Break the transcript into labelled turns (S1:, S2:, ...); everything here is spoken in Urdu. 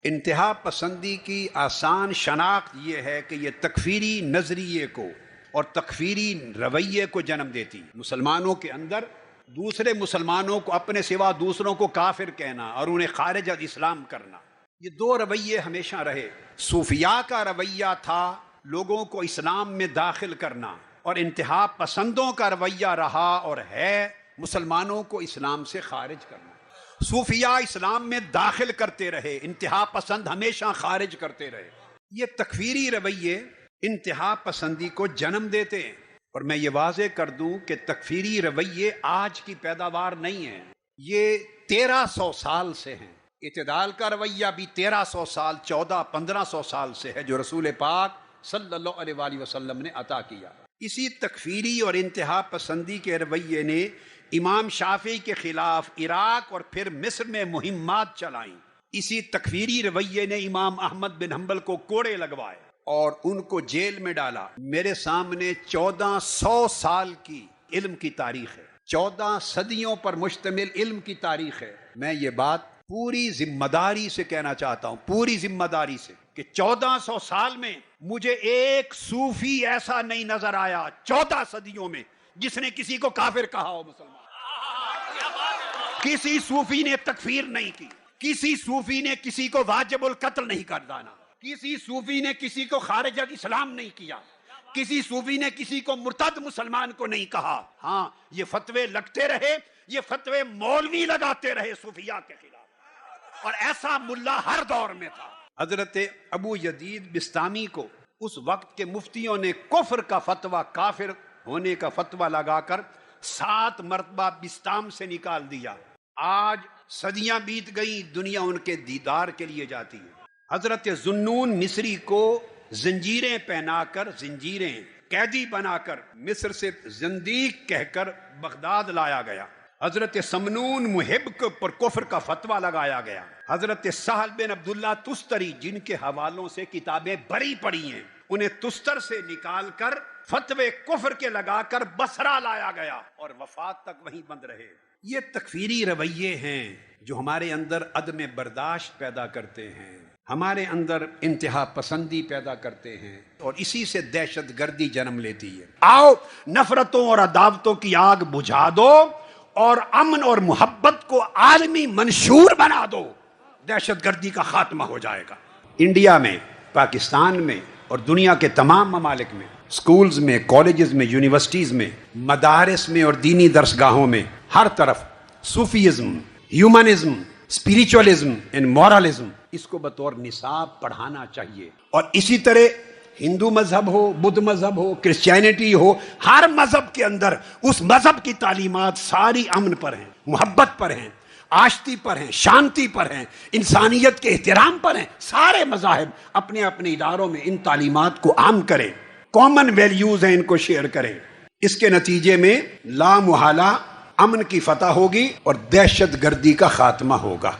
S1: انتہا پسندی کی آسان شناخت یہ ہے کہ یہ تکفیری نظریے کو اور تکفیری رویے کو جنم دیتی. مسلمانوں کے اندر دوسرے مسلمانوں کو اپنے سوا دوسروں کو کافر کہنا اور انہیں خارج از اسلام کرنا، یہ دو رویے ہمیشہ رہے. صوفیاء کا رویہ تھا لوگوں کو اسلام میں داخل کرنا، اور انتہا پسندوں کا رویہ رہا اور ہے مسلمانوں کو اسلام سے خارج کرنا. صوفیاء اسلام میں داخل کرتے رہے، انتہا پسند ہمیشہ خارج کرتے رہے. یہ تکفیری رویے انتہا پسندی کو جنم دیتے ہیں. اور میں یہ واضح کر دوں کہ تکفیری رویے آج کی پیداوار نہیں ہیں، یہ 1300 سال سے ہیں. اعتدال کا رویہ بھی 1300 سال 1400-1500 سال سے ہے جو رسول پاک صلی اللہ علیہ وآلہ وسلم نے عطا کیا. اسی تکفیری اور انتہا پسندی کے رویے نے امام شافعی کے خلاف عراق اور پھر مصر میں مہمات چلائیں. اسی تکفیری رویے نے امام احمد بن حنبل کو کوڑے لگوائے اور ان کو جیل میں ڈالا. میرے سامنے 1400 سال کی علم کی تاریخ ہے، 14 صدیوں پر مشتمل علم کی تاریخ ہے. میں یہ بات پوری ذمہ داری سے کہنا چاہتا ہوں، پوری ذمہ داری سے، کہ 1400 سال میں مجھے ایک صوفی ایسا نہیں نظر آیا 14 صدیوں میں جس نے کسی کو کافر کہا ہو. مسلمان کسی صوفی نے تکفیر نہیں کی، کسی صوفی نے کسی کو واجب القتل نہیں کر ڈالا، کسی صوفی نے کسی کو خارج از اسلام نہیں کیا، کسی صوفی نے کسی کو مرتد مسلمان کو نہیں کہا. ہاں، یہ فتوے لگتے رہے، یہ فتوے مولوی لگاتے رہے صوفیاء کے خلاف، اور ایسا ملا ہر دور میں تھا. حضرت ابو یزید بسطامی کو اس وقت کے مفتیوں نے کفر کا فتویٰ، کافر ہونے کا فتویٰ لگا کر 7 مرتبہ بسطام سے نکال دیا. آج صدیاں بیت گئی، دنیا ان کے دیدار کے لیے جاتی ہے. حضرت ذوالنون مصری کو زنجیریں پہنا کر، زنجیریں قیدی بنا کر مصر سے زندیق کہہ کر بغداد لایا گیا. حضرت سمنون محب کے پر کفر کا فتویٰ لگایا گیا. حضرت سہل بن عبداللہ تستری، جن کے حوالوں سے کتابیں بری پڑی ہیں، انہیں تستر سے نکال کر فتوے کفر کے لگا کر بصرہ لایا گیا اور وفات تک وہیں بند رہے. یہ تکفیری رویے ہیں جو ہمارے اندر عدم برداشت پیدا کرتے ہیں، ہمارے اندر انتہا پسندی پیدا کرتے ہیں، اور اسی سے دہشت گردی جنم لیتی ہے. آؤ نفرتوں اور عداوتوں کی آگ بجھا دو اور امن اور محبت کو عالمی منشور بنا دو، دہشت گردی کا خاتمہ ہو جائے گا. انڈیا میں، پاکستان میں اور دنیا کے تمام ممالک میں، سکولز میں، کالجز میں، یونیورسٹیز میں، مدارس میں اور دینی درسگاہوں میں ہر طرف صوفیزم، ہیومنزم، اسپریچولزم اینڈ مورالزم، اس کو بطور نصاب پڑھانا چاہیے. اور اسی طرح ہندو مذہب ہو، بدھ مذہب ہو، کرسچینٹی ہو، ہر مذہب کے اندر اس مذہب کی تعلیمات ساری امن پر ہیں، محبت پر ہیں، آشتی پر ہیں، شانتی پر ہیں، انسانیت کے احترام پر ہیں. سارے مذاہب اپنے اپنے اداروں میں ان تعلیمات کو عام کریں، کامن ویلیوز ہیں، ان کو شیئر کریں. اس کے نتیجے میں لا محالہ امن کی فتح ہوگی اور دہشت گردی کا خاتمہ ہوگا.